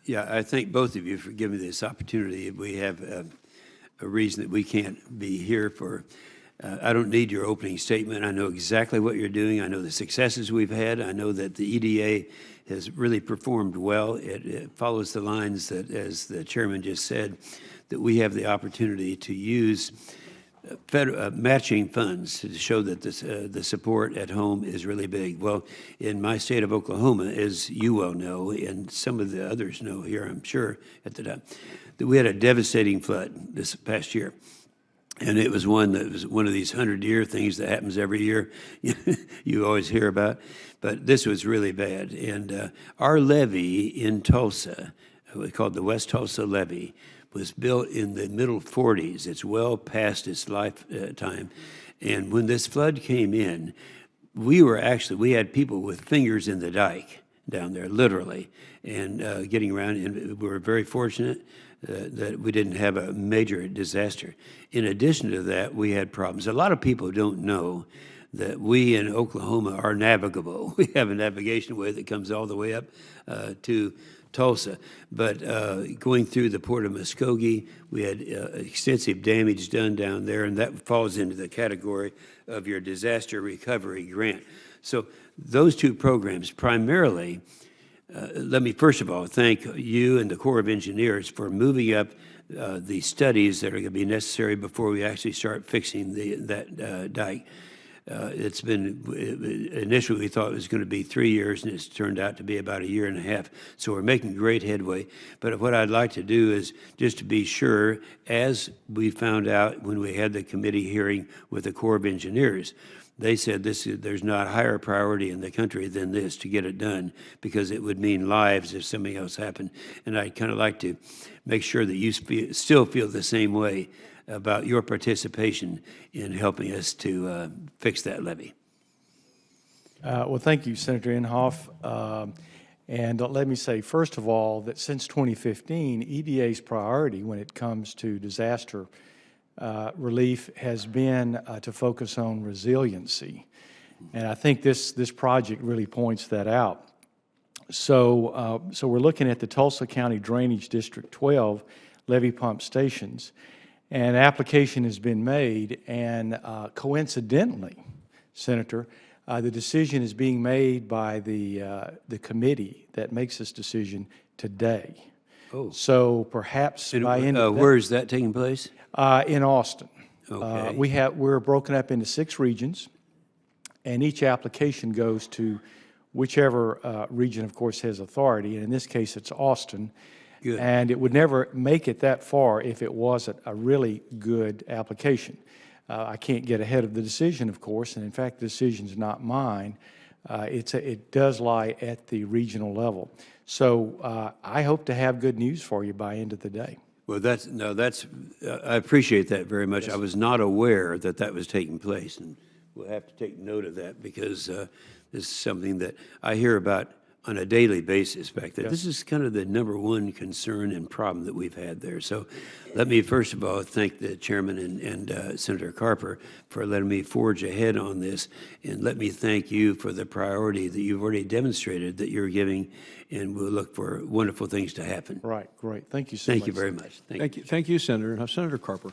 Yeah, I thank both of you for giving me this opportunity. We have a reason that we can't be here for. I don't need your opening statement. I know exactly what you're doing. I know the successes we've had. I know that the EDA has really performed well. It follows the lines that, as the chairman just said, that we have the opportunity to use federal matching funds to show that the support at home is really big. Well, in my state of Oklahoma, as you well know, and some of the others know here, I'm sure, at the time, that we had a devastating flood this past year. And it was one that was one of these 100-year things that happens every year you always hear about. But this was really bad. And our levee in Tulsa, we called the West Tulsa Levee, was built in the middle 40s. It's well past its lifetime. And when this flood came in, we had people with fingers in the dike down there, literally, and getting around. And we were very fortunate that we didn't have a major disaster. In addition to that, we had problems. A lot of people don't know that we in Oklahoma are navigable. We have a navigation way that comes all the way up to Tulsa. But going through the port of Muskogee, we had extensive damage done down there, and that falls into the category of your disaster recovery grant. So those two programs primarily, let me first of all thank you and the Corps of Engineers for moving up the studies that are going to be necessary before we actually start fixing that dike. It's been, initially we thought it was going to be 3 years, and it's turned out to be about 1.5 years. So we're making great headway. But what I'd like to do is just to be sure, as we found out when we had the committee hearing with the Corps of Engineers, they said there's not a higher priority in the country than this to get it done, because it would mean lives if something else happened. And I'd kind of like to make sure that you still feel the same way about your participation in helping us to fix that levee. Well, thank you, Senator Inhofe. And let me say, first of all, that since 2015, EDA's priority when it comes to disaster relief has been to focus on resiliency. And I think this project really points that out. So we're looking at the Tulsa County Drainage District 12 levee pump stations. And application has been made, and coincidentally, Senator, the decision is being made by the committee that makes this decision today. Oh. So perhaps by end of where is that taking place? In Austin. Okay. We're broken up into 6 regions, and each application goes to whichever region, of course, has authority. And in this case, it's Austin. Good. And it would never make it that far if it wasn't a really good application. I can't get ahead of the decision, of course, and in fact, the decision's not mine. It does lie at the regional level. So I hope to have good news for you by end of the day. Well, I appreciate that very much. Yes. I was not aware that that was taking place, and we'll have to take note of that, because this is something that I hear about on a daily basis back there. Yes. This is kind of the #1 concern and problem that we've had there. So let me first of all thank the chairman and Senator Carper for letting me forge ahead on this, and let me thank you for the priority that you've already demonstrated that you're giving, and we'll look for wonderful things to happen. Right, great. Thank you so much. Thank you very much. Thank you, Senator. Now, Senator Carper.